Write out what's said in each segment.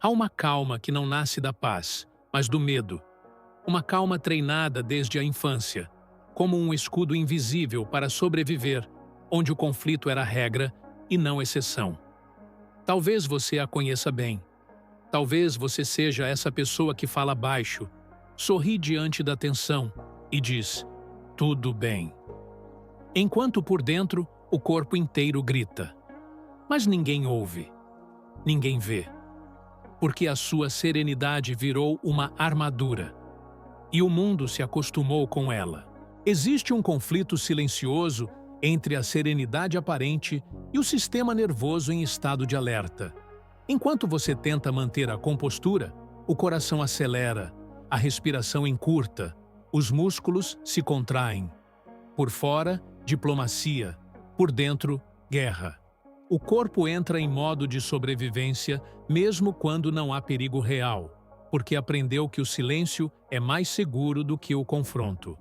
Há uma calma que não nasce da paz, mas do medo. Uma calma treinada desde a infância, como um escudo invisível para sobreviver, onde o conflito era regra e não exceção. Talvez você a conheça bem. Talvez você seja essa pessoa que fala baixo, sorri diante da tensão e diz, tudo bem. Enquanto por dentro, o corpo inteiro grita. Mas ninguém ouve, ninguém vê. Porque a sua serenidade virou uma armadura. E o mundo se acostumou com ela. Existe um conflito silencioso entre a serenidade aparente e o sistema nervoso em estado de alerta. Enquanto você tenta manter a compostura, o coração acelera, a respiração encurta, os músculos se contraem. Por fora, diplomacia. Por dentro, guerra. O corpo entra em modo de sobrevivência mesmo quando não há perigo real, porque aprendeu que o silêncio é mais seguro do que o confronto.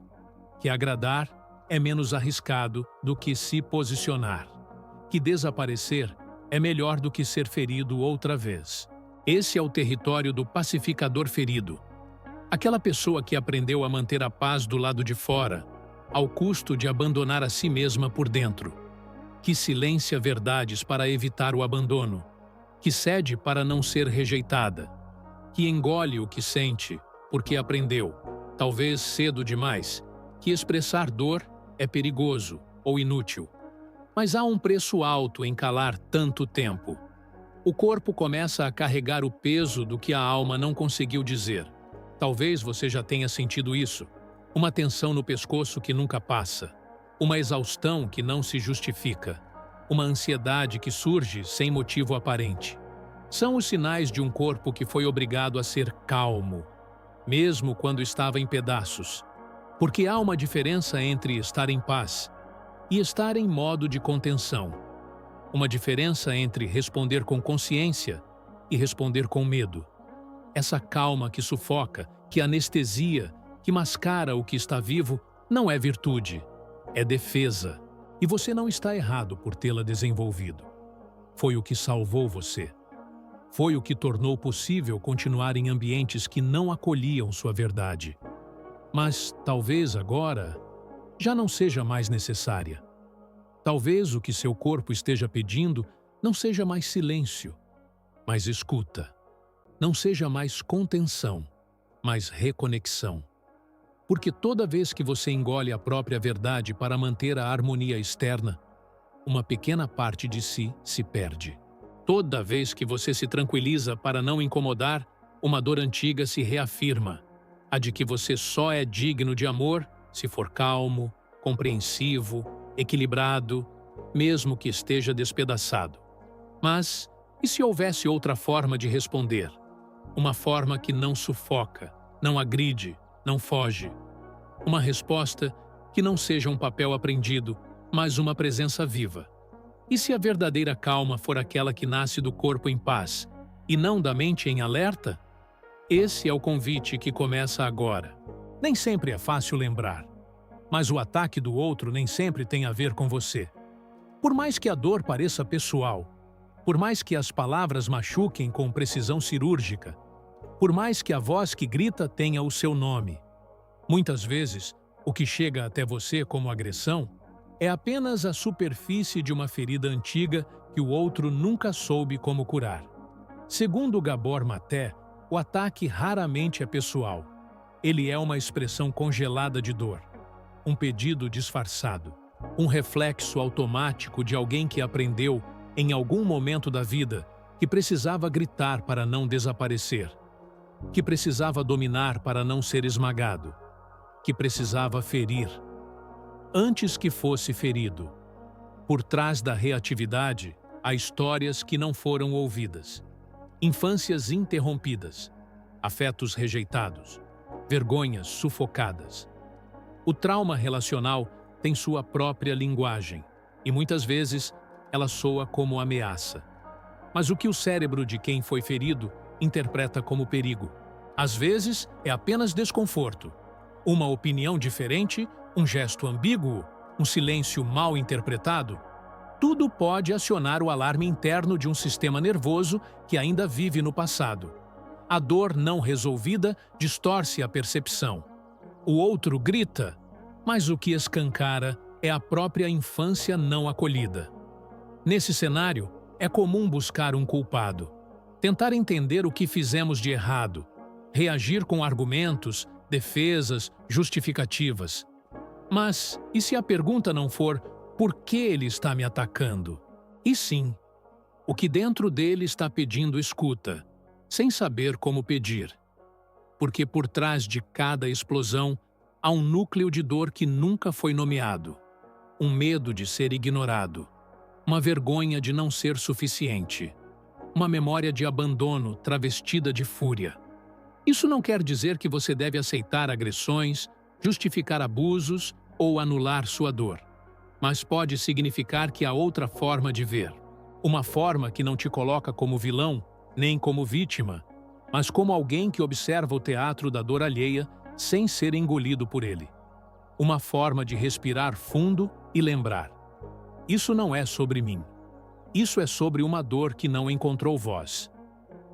Que agradar é menos arriscado do que se posicionar. Que desaparecer é melhor do que ser ferido outra vez. Esse é o território do pacificador ferido. Aquela pessoa que aprendeu a manter a paz do lado de fora, ao custo de abandonar a si mesma por dentro. Que silencia verdades para evitar o abandono. Que cede para não ser rejeitada. Que engole o que sente, porque aprendeu, talvez cedo demais, que expressar dor é perigoso ou inútil. Mas há um preço alto em calar tanto tempo. O corpo começa a carregar o peso do que a alma não conseguiu dizer. Talvez você já tenha sentido isso. Uma tensão no pescoço que nunca passa. Uma exaustão que não se justifica. Uma ansiedade que surge sem motivo aparente. São os sinais de um corpo que foi obrigado a ser calmo, mesmo quando estava em pedaços. Porque há uma diferença entre estar em paz e estar em modo de contenção. Uma diferença entre responder com consciência e responder com medo. Essa calma que sufoca, que anestesia, que mascara o que está vivo, não é virtude, é defesa. E você não está errado por tê-la desenvolvido. Foi o que salvou você. Foi o que tornou possível continuar em ambientes que não acolhiam sua verdade. Mas talvez agora já não seja mais necessária. Talvez o que seu corpo esteja pedindo não seja mais silêncio, mas escuta. Não seja mais contenção, mas reconexão. Porque toda vez que você engole a própria verdade para manter a harmonia externa, uma pequena parte de si se perde. Toda vez que você se tranquiliza para não incomodar, uma dor antiga se reafirma, a de que você só é digno de amor se for calmo, compreensivo, equilibrado, mesmo que esteja despedaçado. Mas, e se houvesse outra forma de responder? Uma forma que não sufoca, não agride, não foge. Uma resposta que não seja um papel aprendido, mas uma presença viva. E se a verdadeira calma for aquela que nasce do corpo em paz e não da mente em alerta? Esse é o convite que começa agora. Nem sempre é fácil lembrar, mas o ataque do outro nem sempre tem a ver com você. Por mais que a dor pareça pessoal, por mais que as palavras machuquem com precisão cirúrgica, por mais que a voz que grita tenha o seu nome, muitas vezes, o que chega até você como agressão é apenas a superfície de uma ferida antiga que o outro nunca soube como curar. Segundo Gabor Maté, o ataque raramente é pessoal. Ele é uma expressão congelada de dor, um pedido disfarçado, um reflexo automático de alguém que aprendeu, em algum momento da vida, que precisava gritar para não desaparecer, que precisava dominar para não ser esmagado, que precisava ferir, antes que fosse ferido. Por trás da reatividade, há histórias que não foram ouvidas, infâncias interrompidas, afetos rejeitados, vergonhas sufocadas. O trauma relacional tem sua própria linguagem, e muitas vezes ela soa como ameaça. Mas o que o cérebro de quem foi ferido interpreta como perigo? Às vezes é apenas desconforto, uma opinião diferente, um gesto ambíguo, um silêncio mal interpretado. tudo pode acionar o alarme interno de um sistema nervoso que ainda vive no passado. A dor não resolvida distorce a percepção. O outro grita, mas o que escancara é a própria infância não acolhida. Nesse cenário, é comum buscar um culpado, tentar entender o que fizemos de errado, reagir com argumentos, defesas, justificativas. Mas, e se a pergunta não for por que ele está me atacando? E sim, o que dentro dele está pedindo escuta, sem saber como pedir. Porque por trás de cada explosão há um núcleo de dor que nunca foi nomeado, um medo de ser ignorado, uma vergonha de não ser suficiente, uma memória de abandono travestida de fúria. Isso não quer dizer que você deve aceitar agressões, justificar abusos ou anular sua dor. Mas pode significar que há outra forma de ver. Uma forma que não te coloca como vilão, nem como vítima, mas como alguém que observa o teatro da dor alheia sem ser engolido por ele. Uma forma de respirar fundo e lembrar: isso não é sobre mim. Isso é sobre uma dor que não encontrou voz.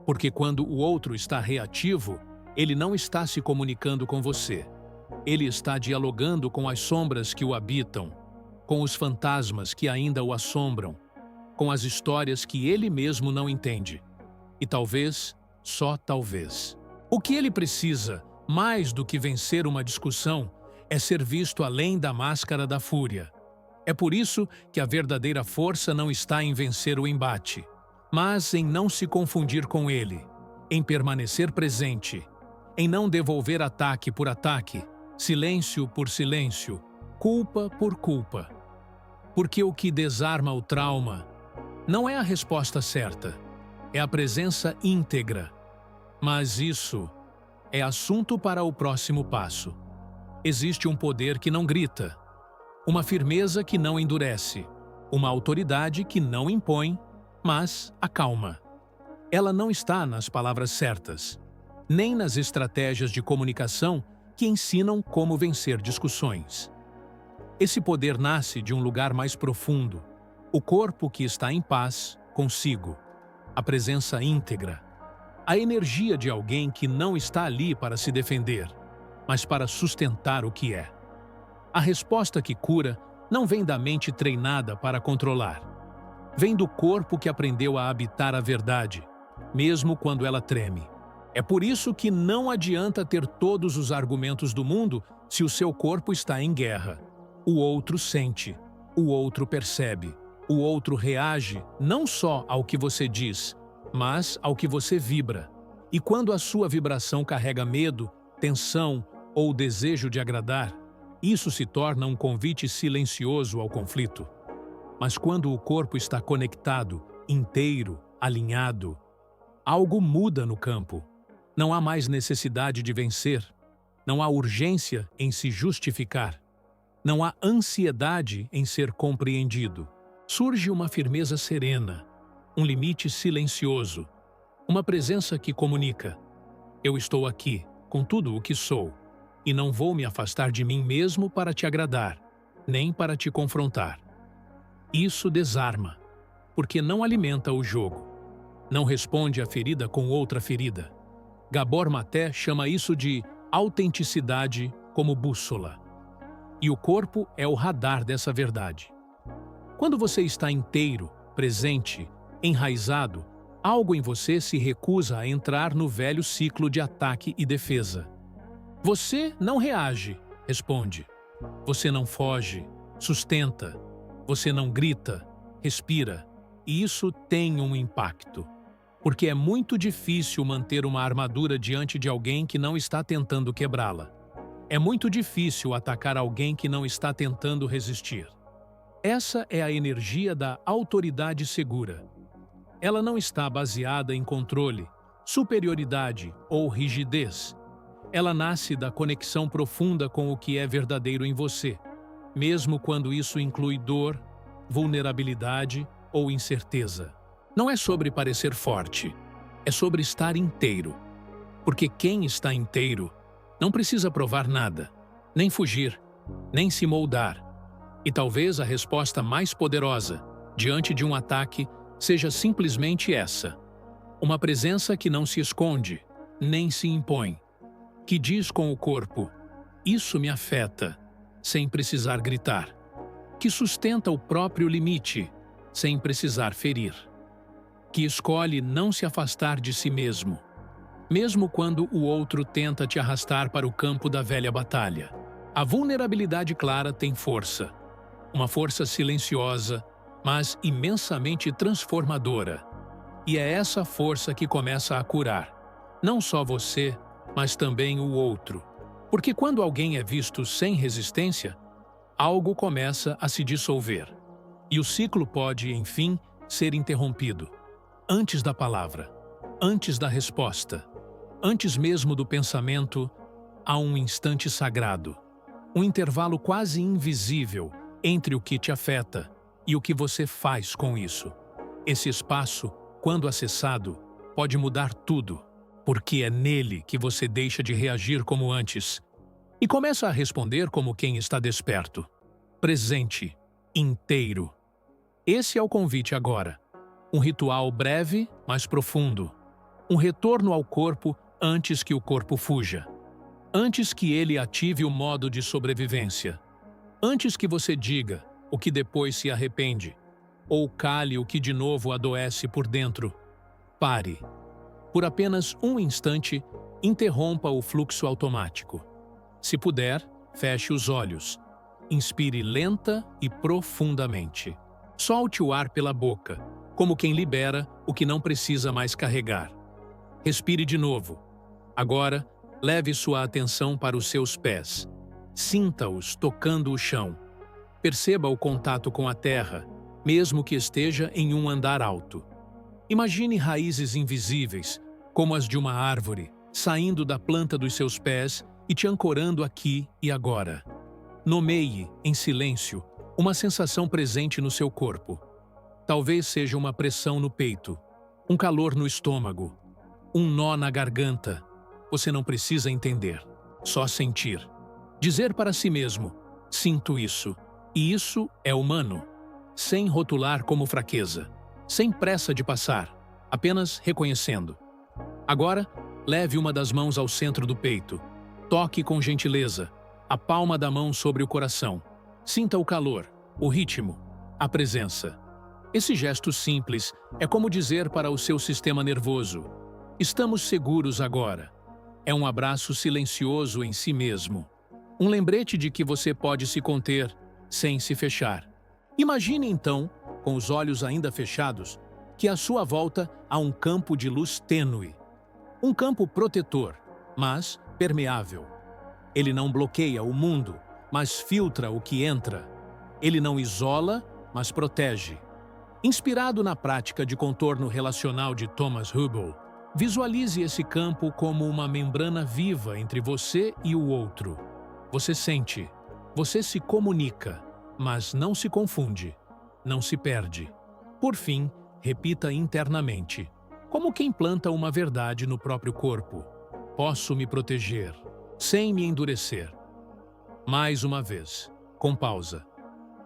Porque quando o outro está reativo, ele não está se comunicando com você. Ele está dialogando com as sombras que o habitam, com os fantasmas que ainda o assombram, com as histórias que ele mesmo não entende. E talvez, só talvez, o que ele precisa, mais do que vencer uma discussão, é ser visto além da máscara da fúria. É por isso que a verdadeira força não está em vencer o embate, mas em não se confundir com ele, em permanecer presente, em não devolver ataque por ataque, silêncio por silêncio, culpa por culpa. Porque o que desarma o trauma não é a resposta certa, é a presença íntegra. Mas isso é assunto para o próximo passo. Existe um poder que não grita, uma firmeza que não endurece, uma autoridade que não impõe, mas acalma. Ela não está nas palavras certas, nem nas estratégias de comunicação que ensinam como vencer discussões. Esse poder nasce de um lugar mais profundo, o corpo que está em paz consigo, a presença íntegra, a energia de alguém que não está ali para se defender, mas para sustentar o que é. A resposta que cura não vem da mente treinada para controlar. Vem do corpo que aprendeu a habitar a verdade, mesmo quando ela treme. É por isso que não adianta ter todos os argumentos do mundo se o seu corpo está em guerra. O outro sente, o outro percebe, o outro reage não só ao que você diz, mas ao que você vibra. E quando a sua vibração carrega medo, tensão ou desejo de agradar, isso se torna um convite silencioso ao conflito. Mas quando o corpo está conectado, inteiro, alinhado, algo muda no campo. Não há mais necessidade de vencer. Não há urgência em se justificar. Não há ansiedade em ser compreendido. Surge uma firmeza serena, um limite silencioso, uma presença que comunica: eu estou aqui, com tudo o que sou, e não vou me afastar de mim mesmo para te agradar, nem para te confrontar. Isso desarma, porque não alimenta o jogo. Não responde a ferida com outra ferida. Gabor Maté chama isso de autenticidade como bússola. E o corpo é o radar dessa verdade. Quando você está inteiro, presente, enraizado, algo em você se recusa a entrar no velho ciclo de ataque e defesa. Você não reage, responde. Você não foge, sustenta. Você não grita, respira. E isso tem um impacto. Porque é muito difícil manter uma armadura diante de alguém que não está tentando quebrá-la. É muito difícil atacar alguém que não está tentando resistir. Essa é a energia da autoridade segura. Ela não está baseada em controle, superioridade ou rigidez. Ela nasce da conexão profunda com o que é verdadeiro em você, mesmo quando isso inclui dor, vulnerabilidade ou incerteza. Não é sobre parecer forte, é sobre estar inteiro. Porque quem está inteiro não precisa provar nada, nem fugir, nem se moldar. E talvez a resposta mais poderosa, Diante de um ataque, seja simplesmente essa: uma presença que não se esconde, nem se impõe, que diz com o corpo: isso me afeta, sem precisar gritar, que sustenta o próprio limite, sem precisar ferir, que escolhe não se afastar de si mesmo, mesmo quando o outro tenta te arrastar para o campo da velha batalha. A vulnerabilidade clara tem força, uma força silenciosa, mas imensamente transformadora. E é essa força que começa a curar, não só você, mas também o outro. Porque quando alguém é visto sem resistência, algo começa a se dissolver. E o ciclo pode, enfim, ser interrompido. Antes da palavra, antes da resposta, antes mesmo do pensamento, há um instante sagrado. Um intervalo quase invisível entre o que te afeta e o que você faz com isso. Esse espaço, quando acessado, pode mudar tudo, porque é nele que você deixa de reagir como antes e começa a responder como quem está desperto, presente, inteiro. Esse é o convite agora. Um ritual breve, mas profundo. Um retorno ao corpo antes que o corpo fuja. Antes que ele ative o modo de sobrevivência. Antes que você diga o que depois se arrepende, ou cale o que de novo adoece por dentro. Pare. Por apenas um instante, interrompa o fluxo automático. Se puder, feche os olhos. Inspire lenta e profundamente. Solte o ar pela boca, como quem libera o que não precisa mais carregar. Respire de novo. Agora, leve sua atenção para os seus pés. Sinta-os tocando o chão. Perceba o contato com a terra, mesmo que esteja em um andar alto. Imagine raízes invisíveis, como as de uma árvore, saindo da planta dos seus pés e te ancorando aqui e agora. Nomeie, em silêncio, uma sensação presente no seu corpo. Talvez seja uma pressão no peito, um calor no estômago, um nó na garganta. Você não precisa entender, só sentir. Dizer para si mesmo: sinto isso, e isso é humano, sem rotular como fraqueza, sem pressa de passar, apenas reconhecendo. Agora, leve uma das mãos ao centro do peito. Toque com gentileza, a palma da mão sobre o coração. Sinta o calor, o ritmo, a presença. Esse gesto simples é como dizer para o seu sistema nervoso: estamos seguros agora. É um abraço silencioso em si mesmo. Um lembrete de que você pode se conter, sem se fechar. Imagine então, com os olhos ainda fechados, que à sua volta há um campo de luz tênue. Um campo protetor, mas permeável. Ele não bloqueia o mundo, mas filtra o que entra. Ele não isola, mas protege. Inspirado na prática de contorno relacional de Thomas Hübl, visualize esse campo como uma membrana viva entre você e o outro. Você sente, você se comunica, mas não se confunde, não se perde. Por fim, repita internamente, como quem planta uma verdade no próprio corpo: posso me proteger, sem me endurecer. Mais uma vez, com pausa.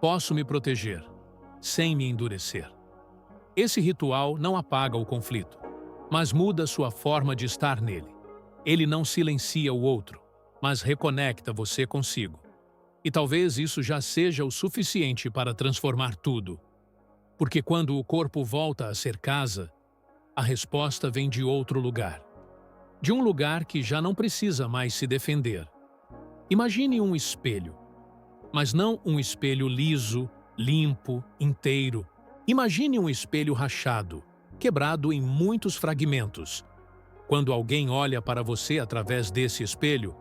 Posso me proteger, sem me endurecer. Esse ritual não apaga o conflito, mas muda sua forma de estar nele. Ele não silencia o outro, mas reconecta você consigo. E talvez isso já seja o suficiente para transformar tudo. Porque quando o corpo volta a ser casa, a resposta vem de outro lugar. De um lugar que já não precisa mais se defender. Imagine um espelho, mas não um espelho liso, limpo, inteiro. Imagine um espelho rachado, quebrado em muitos fragmentos. Quando alguém olha para você através desse espelho,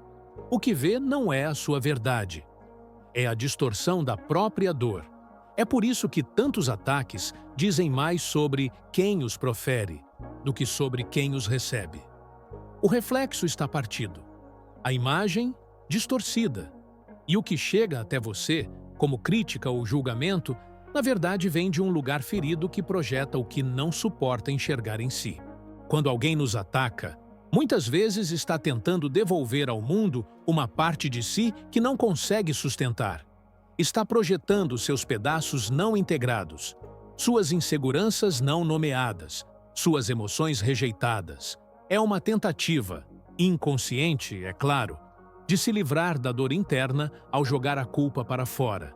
o que vê não é a sua verdade. É a distorção da própria dor. É por isso que tantos ataques dizem mais sobre quem os profere do que sobre quem os recebe. O reflexo está partido, a imagem distorcida, e o que chega até você, como crítica ou julgamento, na verdade vem de um lugar ferido que projeta o que não suporta enxergar em si. Quando alguém nos ataca, muitas vezes está tentando devolver ao mundo uma parte de si que não consegue sustentar. Está projetando seus pedaços não integrados. suas inseguranças não nomeadas, suas emoções rejeitadas. É uma tentativa, inconsciente, é claro, de se livrar da dor interna ao jogar a culpa para fora.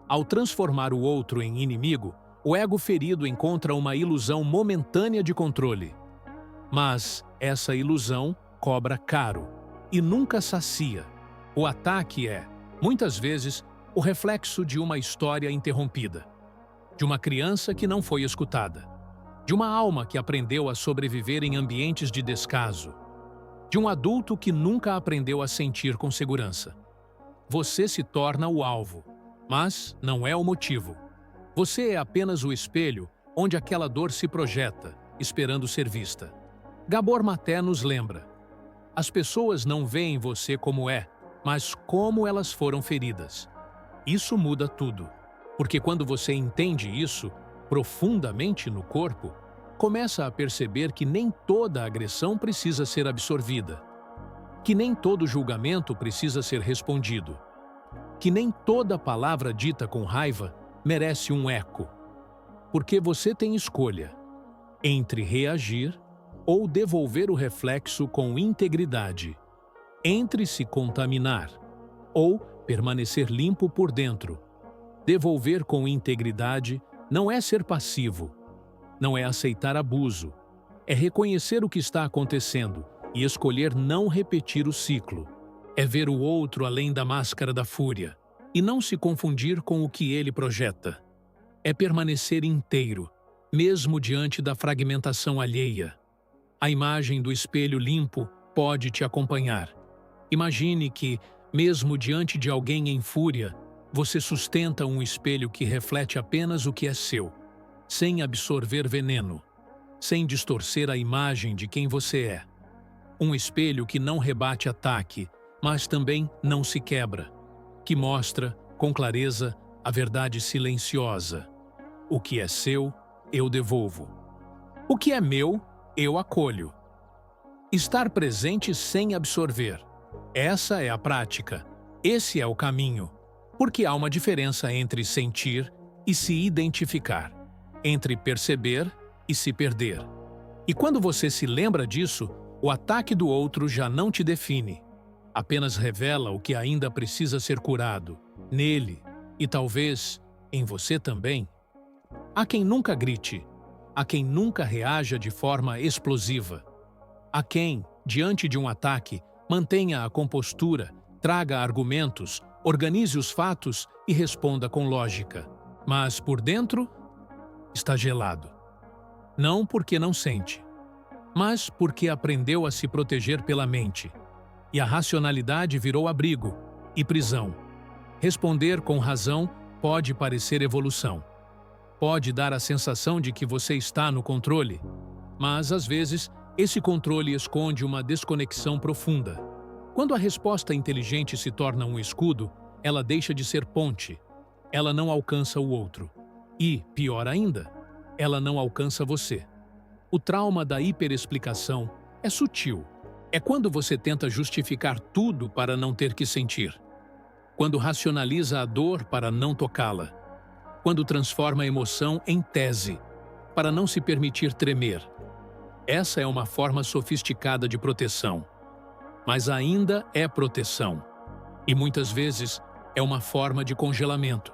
Ao transformar o outro em inimigo, o ego ferido encontra uma ilusão momentânea de controle. Mas essa ilusão cobra caro e nunca sacia. O ataque é, muitas vezes, o reflexo de uma história interrompida, de uma criança que não foi escutada, de uma alma que aprendeu a sobreviver em ambientes de descaso, de um adulto que nunca aprendeu a sentir com segurança. Você se torna o alvo, mas não é o motivo. Você é apenas o espelho onde aquela dor se projeta, esperando ser vista. Gabor Maté nos lembra: as pessoas não veem você como é, mas como elas foram feridas. Isso muda tudo, porque quando você entende isso profundamente no corpo, começa a perceber que nem toda agressão precisa ser absorvida, que nem todo julgamento precisa ser respondido, que nem toda palavra dita com raiva merece um eco, porque você tem escolha entre reagir ou devolver o reflexo com integridade, entre se contaminar ou permanecer limpo por dentro. Devolver com integridade não é ser passivo, não é aceitar abuso, é reconhecer o que está acontecendo e escolher não repetir o ciclo. É ver o outro além da máscara da fúria e não se confundir com o que ele projeta. É permanecer inteiro, mesmo diante da fragmentação alheia. A imagem do espelho limpo pode te acompanhar. Imagine que, mesmo diante de alguém em fúria, você sustenta um espelho que reflete apenas o que é seu, sem absorver veneno, sem distorcer a imagem de quem você é. Um espelho que não rebate ataque, mas também não se quebra, que mostra, com clareza, a verdade silenciosa. O que é seu, eu devolvo. O que é meu, eu acolho. Estar presente sem absorver. Essa é a prática. Esse é o caminho. Porque há uma diferença entre sentir e se identificar, entre perceber e se perder. E quando você se lembra disso, o ataque do outro já não te define. Apenas revela o que ainda precisa ser curado, nele e talvez em você também. Há quem nunca grite, há quem nunca reaja de forma explosiva. Há quem, diante de um ataque, mantenha a compostura, traga argumentos, organize os fatos e responda com lógica. Mas por dentro, está gelado. Não porque não sente, mas porque aprendeu a se proteger pela mente. E a racionalidade virou abrigo e prisão. Responder com razão pode parecer evolução. Pode dar a sensação de que você está no controle, mas às vezes esse controle esconde uma desconexão profunda. Quando a resposta inteligente se torna um escudo, ela deixa de ser ponte. Ela não alcança o outro. E, pior ainda, ela não alcança você. O trauma da hiperexplicação é sutil. É quando você tenta justificar tudo para não ter que sentir. Quando racionaliza a dor para não tocá-la. Quando transforma a emoção em tese, para não se permitir tremer. Essa é uma forma sofisticada de proteção. Mas ainda é proteção. E muitas vezes é uma forma de congelamento.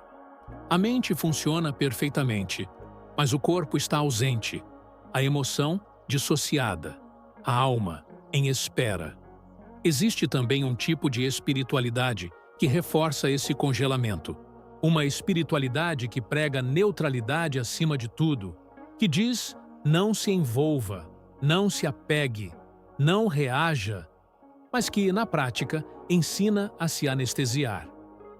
A mente funciona perfeitamente, mas o corpo está ausente, a emoção dissociada, a alma em espera. Existe também um tipo de espiritualidade que reforça esse congelamento. Uma espiritualidade que prega neutralidade acima de tudo, que diz: não se envolva, não se apegue, não reaja, mas que, na prática, ensina a se anestesiar,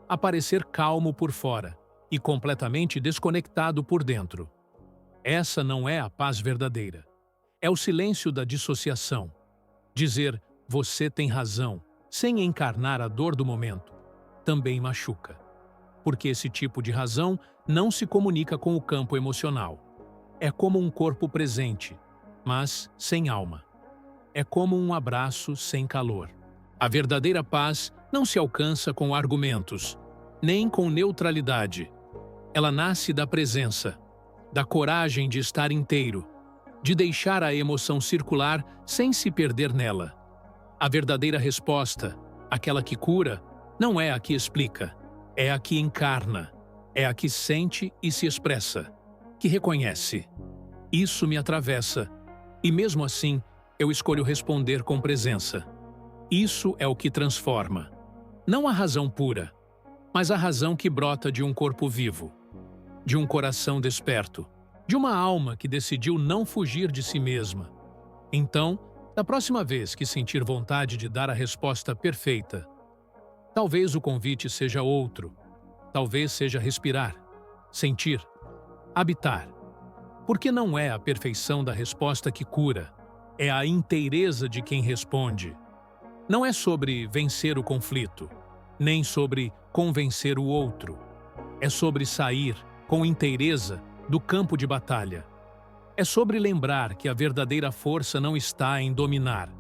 a parecer calmo por fora e completamente desconectado por dentro. Essa não é a paz verdadeira. É o silêncio da dissociação. Dizer "você tem razão", sem encarnar a dor do momento, também machuca. Porque esse tipo de razão não se comunica com o campo emocional. É como um corpo presente, mas sem alma. É como um abraço sem calor. A verdadeira paz não se alcança com argumentos, nem com neutralidade. Ela nasce da presença. da coragem de estar inteiro, de deixar a emoção circular sem se perder nela. A verdadeira resposta, aquela que cura, não é a que explica, é a que encarna, é a que sente e se expressa, que reconhece. Isso me atravessa, e mesmo assim, eu escolho responder com presença. Isso é o que transforma. Não a razão pura, mas a razão que brota de um corpo vivo, de um coração desperto, de uma alma que decidiu não fugir de si mesma. Então, da próxima vez que sentir vontade de dar a resposta perfeita, talvez o convite seja outro, talvez seja respirar, sentir, habitar. Porque não é a perfeição da resposta que cura, é a inteireza de quem responde. Não é sobre vencer o conflito, nem sobre convencer o outro. É sobre sair, com inteireza, do campo de batalha. É sobre lembrar que a verdadeira força não está em dominar,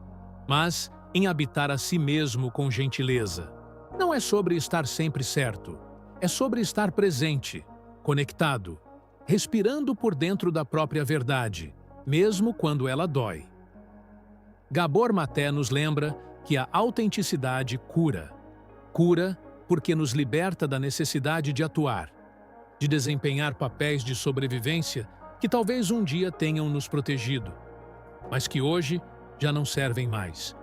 mas em habitar a si mesmo com gentileza. Não é sobre estar sempre certo, é sobre estar presente, conectado, respirando por dentro da própria verdade, mesmo quando ela dói. Gabor Maté nos lembra que a autenticidade cura. Cura porque nos liberta da necessidade de atuar, de desempenhar papéis de sobrevivência que talvez um dia tenham nos protegido, mas que hoje já não servem mais.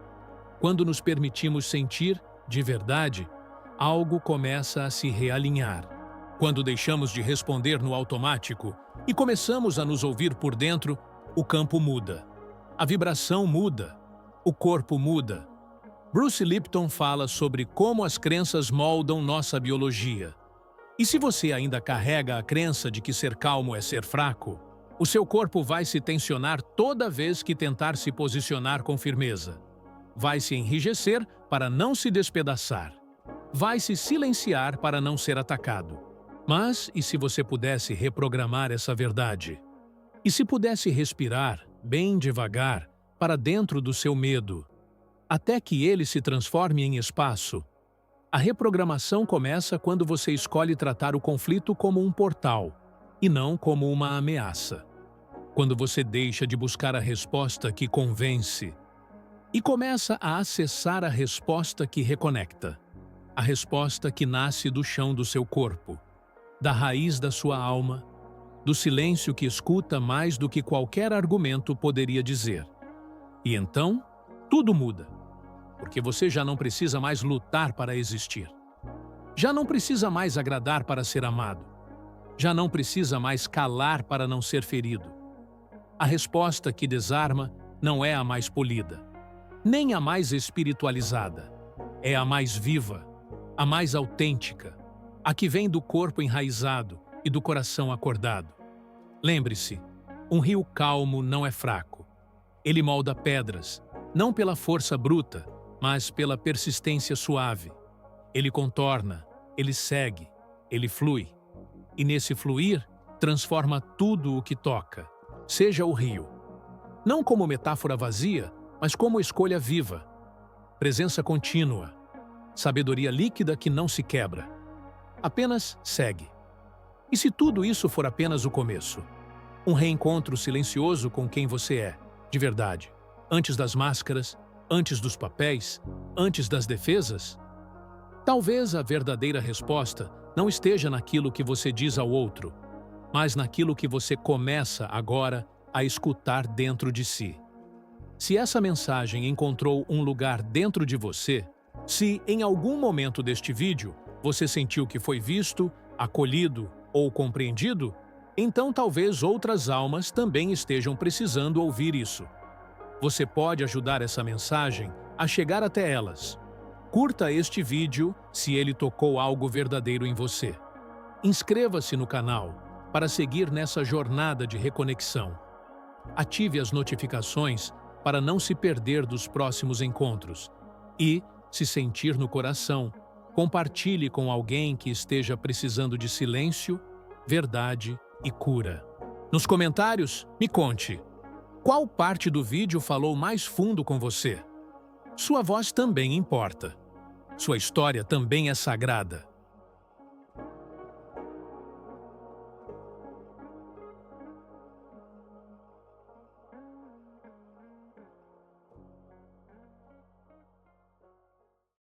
Quando nos permitimos sentir, de verdade, algo começa a se realinhar. Quando deixamos de responder no automático e começamos a nos ouvir por dentro, o campo muda. A vibração muda. O corpo muda. Bruce Lipton fala sobre como as crenças moldam nossa biologia. E se você ainda carrega a crença de que ser calmo é ser fraco, o seu corpo vai se tensionar toda vez que tentar se posicionar com firmeza. Vai se enrijecer para não se despedaçar. Vai se silenciar para não ser atacado. Mas, e se você pudesse reprogramar essa verdade? E se pudesse respirar, bem devagar, para dentro do seu medo, até que ele se transforme em espaço? A reprogramação começa quando você escolhe tratar o conflito como um portal, e não como uma ameaça. Quando você deixa de buscar a resposta que convence e começa a acessar a resposta que reconecta, a resposta que nasce do chão do seu corpo, da raiz da sua alma, do silêncio que escuta mais do que qualquer argumento poderia dizer. E então, tudo muda, porque você já não precisa mais lutar para existir. Já não precisa mais agradar para ser amado. Já não precisa mais calar para não ser ferido. A resposta que desarma não é a mais polida, nem a mais espiritualizada. É a mais viva, a mais autêntica, a que vem do corpo enraizado e do coração acordado. Lembre-se, um rio calmo não é fraco. Ele molda pedras, não pela força bruta, mas pela persistência suave. Ele contorna, ele segue, ele flui. E nesse fluir, transforma tudo o que toca, seja o rio. Não como metáfora vazia, mas como escolha viva. Presença contínua, sabedoria líquida que não se quebra. Apenas segue. E se tudo isso for apenas o começo? Um reencontro silencioso com quem você é, de verdade, antes das máscaras, antes dos papéis, antes das defesas? Talvez a verdadeira resposta não esteja naquilo que você diz ao outro, mas naquilo que você começa agora a escutar dentro de si. Se essa mensagem encontrou um lugar dentro de você, se em algum momento deste vídeo você sentiu que foi visto, acolhido ou compreendido, então talvez outras almas também estejam precisando ouvir isso. Você pode ajudar essa mensagem a chegar até elas. Curta este vídeo se ele tocou algo verdadeiro em você. Inscreva-se no canal para seguir nessa jornada de reconexão. Ative as notificações para não se perder dos próximos encontros. E, se sentir no coração, compartilhe com alguém que esteja precisando de silêncio, verdade e cura. Nos comentários, me conte, qual parte do vídeo falou mais fundo com você? Sua voz também importa. Sua história também é sagrada.